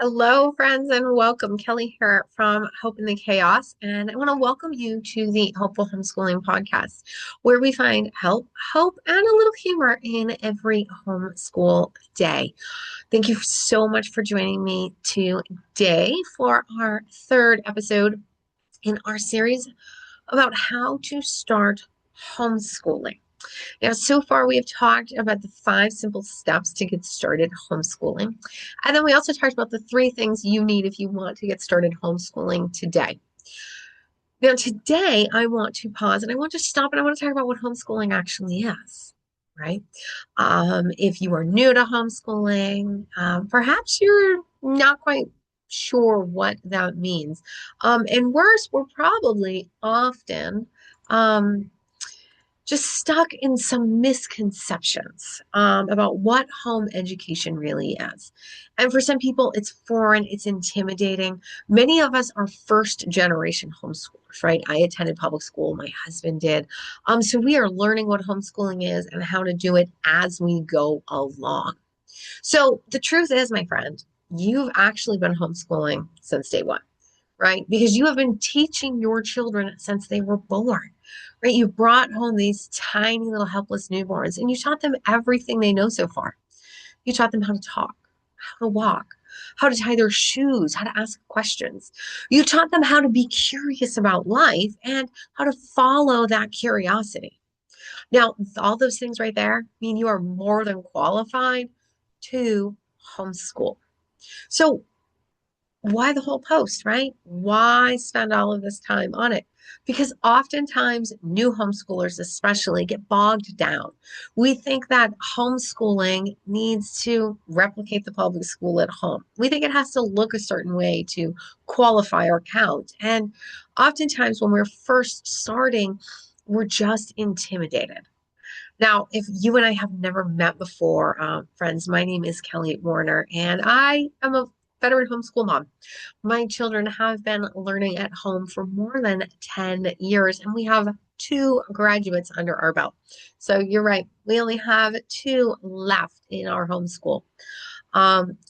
Hello, friends, and welcome. Kelly here from Hope in the Chaos, and I want to welcome you to the Hopeful Homeschooling Podcast, where we find help, hope, and a little humor in every homeschool day. Thank you so much for joining me today for our third episode in our series about how to start homeschooling. Now, so far we have talked about the 5 simple steps to get started homeschooling. And then we also talked about the 3 things you need if you want to get started homeschooling today. Now, today I want to pause and I want to stop and I want to talk about what homeschooling actually is, right? If you are new to homeschooling, perhaps you're not quite sure what that means. And worse, we're probably often just stuck in some misconceptions about what home education really is. And for some people, it's foreign, it's intimidating. Many of us are first generation homeschoolers, right? I attended public school, my husband did. So we are learning what homeschooling is and how to do it as we go along. So the truth is, my friend, you've actually been homeschooling since day one, right? Because you have been teaching your children since they were born, right? You brought home these tiny little helpless newborns and you taught them everything they know so far. You taught them how to talk, how to walk, how to tie their shoes, how to ask questions. You taught them how to be curious about life and how to follow that curiosity. Now, all those things right there mean you are more than qualified to homeschool. So why the whole post, right? Why spend all of this time on it? Because oftentimes new homeschoolers especially get bogged down. We think that homeschooling needs to replicate the public school at home. We think it has to look a certain way to qualify or count. And oftentimes when we're first starting, we're just intimidated. Now, if you and I have never met before, friends, my name is Kelly Warner, and I am a veteran homeschool mom. My children have been learning at home for more than 10 years, and we have 2 graduates under our belt. So you're right, we only have 2 left in our homeschool.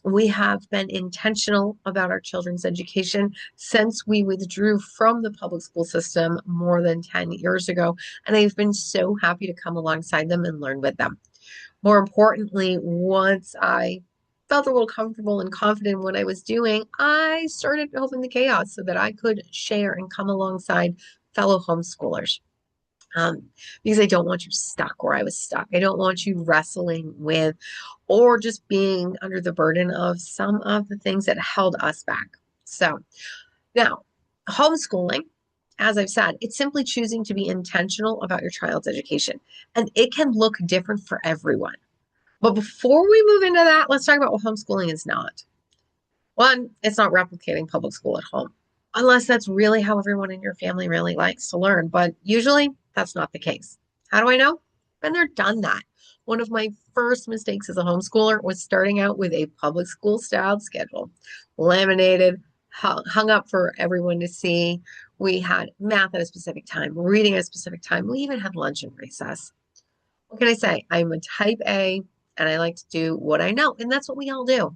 We have been intentional about our children's education since we withdrew from the public school system more than 10 years ago. And I've been so happy to come alongside them and learn with them. More importantly, once I felt a little comfortable and confident in what I was doing, I started Hope in the Chaos so that I could share and come alongside fellow homeschoolers. Um, because I don't want you stuck where I was stuck. I don't want you wrestling with or just being under the burden of some of the things that held us back. So now, homeschooling, as I've said, it's simply choosing to be intentional about your child's education. And it can look different for everyone. But before we move into that, let's talk about what homeschooling is not. One, it's not replicating public school at home, unless that's really how everyone in your family really likes to learn. But usually that's not the case. How do I know? Been there, done that. One of my first mistakes as a homeschooler was starting out with a public school style schedule, laminated, hung up for everyone to see. We had math at a specific time, reading at a specific time. We even had lunch and recess. What can I say? I'm a type A and I like to do what I know. And that's what we all do.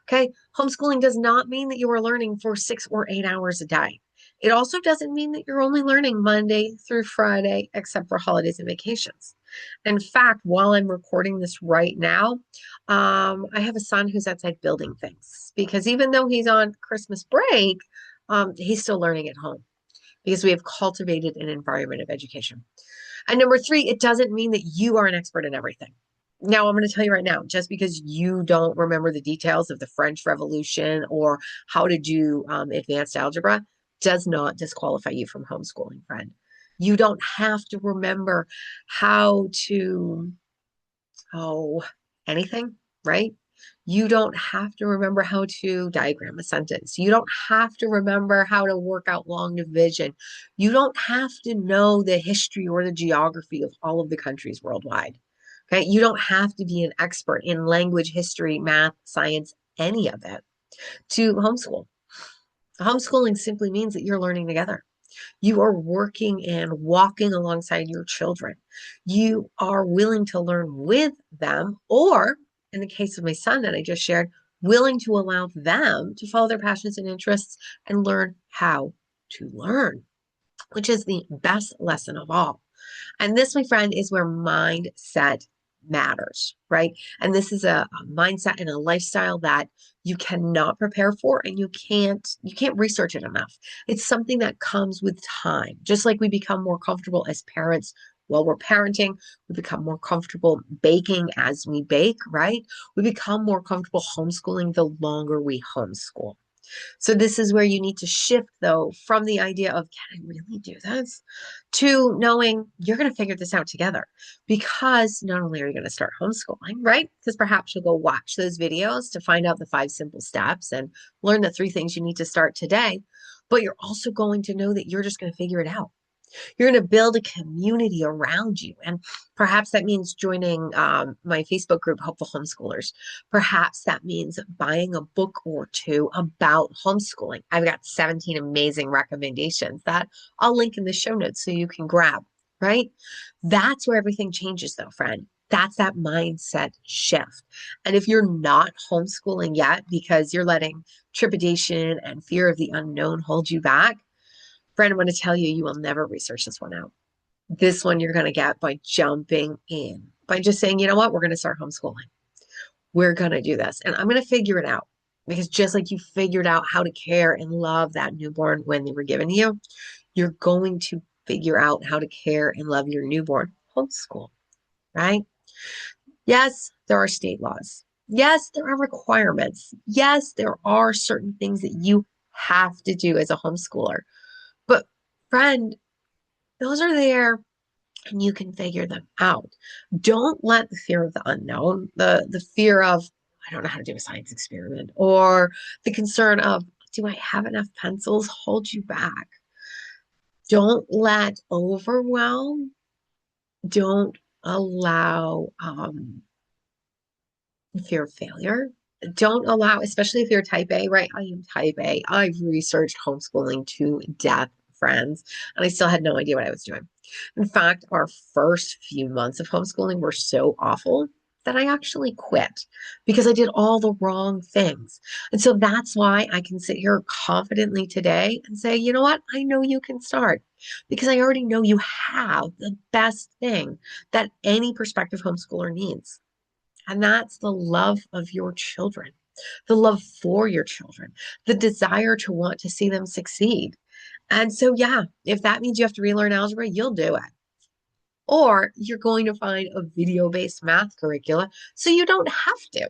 Okay. Homeschooling does not mean that you are learning for 6 or 8 hours a day. It also doesn't mean that you're only learning Monday through Friday, except for holidays and vacations. In fact, while I'm recording this right now, I have a son who's outside building things because even though he's on Christmas break, he's still learning at home because we have cultivated an environment of education. And number 3, it doesn't mean that you are an expert in everything. Now, I'm going to tell you right now, just because you don't remember the details of the French Revolution or how to do advanced algebra does not disqualify you from homeschooling, friend. You don't have to remember how to, oh, anything, right? You don't have to remember how to diagram a sentence. You don't have to remember how to work out long division. You don't have to know the history or the geography of all of the countries worldwide. Okay. You don't have to be an expert in language, history, math, science, any of it to homeschool. Homeschooling simply means that you're learning together. You are working and walking alongside your children. You are willing to learn with them, or in the case of my son that I just shared, willing to allow them to follow their passions and interests and learn how to learn, which is the best lesson of all. And this, my friend, is where mindset matters, right? And this is a mindset and a lifestyle that you cannot prepare for, and you can't research it enough. It's something that comes with time. Just like we become more comfortable as parents while we're parenting, we become more comfortable baking as we bake, right? We become more comfortable homeschooling the longer we homeschool. So this is where you need to shift, though, from the idea of, can I really do this? To knowing you're going to figure this out together. Because not only are you going to start homeschooling, right? Because perhaps you'll go watch those videos to find out the 5 simple steps and learn the 3 things you need to start today. But you're also going to know that you're just going to figure it out. You're going to build a community around you. And perhaps that means joining my Facebook group, Hopeful Homeschoolers. Perhaps that means buying a book or two about homeschooling. I've got 17 amazing recommendations that I'll link in the show notes so you can grab, right? That's where everything changes, though, friend. That's that mindset shift. And if you're not homeschooling yet because you're letting trepidation and fear of the unknown hold you back, friend, I'm going to tell you, you will never research this one out. This one you're going to get by jumping in, by just saying, you know what, we're going to start homeschooling. We're going to do this. And I'm going to figure it out. Because just like you figured out how to care and love that newborn when they were given to you, you're going to figure out how to care and love your newborn homeschool, right? Yes, there are state laws. Yes, there are requirements. Yes, there are certain things that you have to do as a homeschooler. But friend, those are there and you can figure them out. Don't let the fear of the unknown, the fear of, I don't know how to do a science experiment, or the concern of, do I have enough pencils, hold you back. Don't let overwhelm, don't allow fear of failure. Don't allow, especially if you're type A, right? I am type A. I've researched homeschooling to death, friends, and I still had no idea what I was doing. In fact, our first few months of homeschooling were so awful that I actually quit because I did all the wrong things. And so that's why I can sit here confidently today and say, you know what? I know you can start because I already know you have the best thing that any prospective homeschooler needs. And that's the love of your children, the love for your children, the desire to want to see them succeed. And so, yeah, if that means you have to relearn algebra, you'll do it. Or you're going to find a video-based math curricula so you don't have to.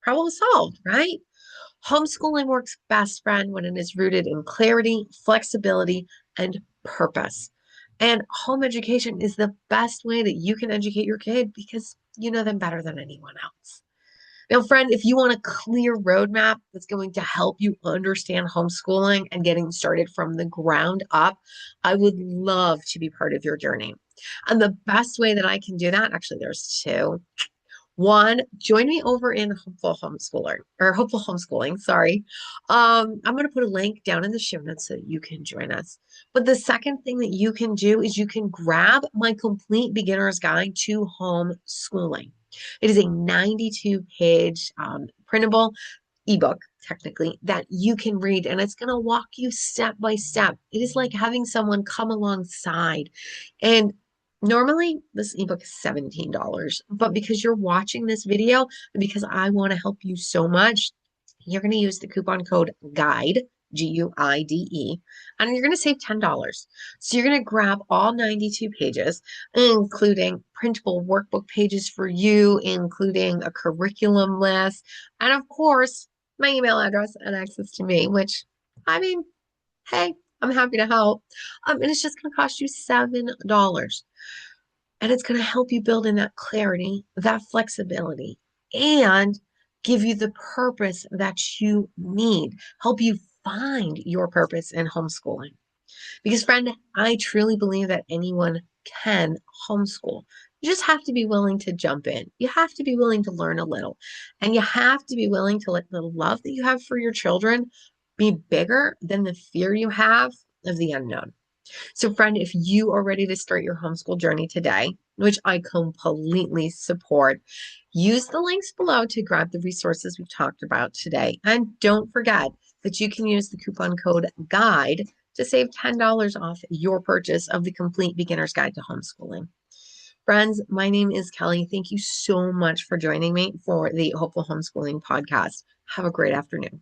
Problem solved, right? Homeschooling works best, friend, when it is rooted in clarity, flexibility, and purpose. And home education is the best way that you can educate your kid because you know them better than anyone else. Now, friend, if you want a clear roadmap that's going to help you understand homeschooling and getting started from the ground up, I would love to be part of your journey. And the best way that I can do that, actually, there's two. One, join me over in Hopeful Homeschooling. Sorry. I'm going to put a link down in the show notes so that you can join us. But the second thing that you can do is you can grab my complete beginner's guide to homeschooling. It is a 92-page printable ebook, technically, that you can read, and it's going to walk you step by step. It is like having someone come alongside. And normally this ebook is $17, but because you're watching this video and because I want to help you so much, you're going to use the coupon code GUIDE, GUIDE, and you're going to save $10. So you're going to grab all 92 pages, including printable workbook pages for you, including a curriculum list, and of course, my email address and access to me, which, I mean, hey, I'm happy to help. And it's just going to cost you $7. And it's going to help you build in that clarity, that flexibility, and give you the purpose that you need, help you find your purpose in homeschooling. Because, friend, I truly believe that anyone can homeschool. You just have to be willing to jump in. You have to be willing to learn a little. And you have to be willing to let the love that you have for your children be bigger than the fear you have of the unknown. So, friend, if you are ready to start your homeschool journey today, which I completely support. Use the links below to grab the resources we've talked about today. And don't forget that you can use the coupon code GUIDE to save $10 off your purchase of the complete beginner's guide to homeschooling. Friends, my name is Kelly. Thank you so much for joining me for the Hopeful Homeschooling podcast. Have a great afternoon.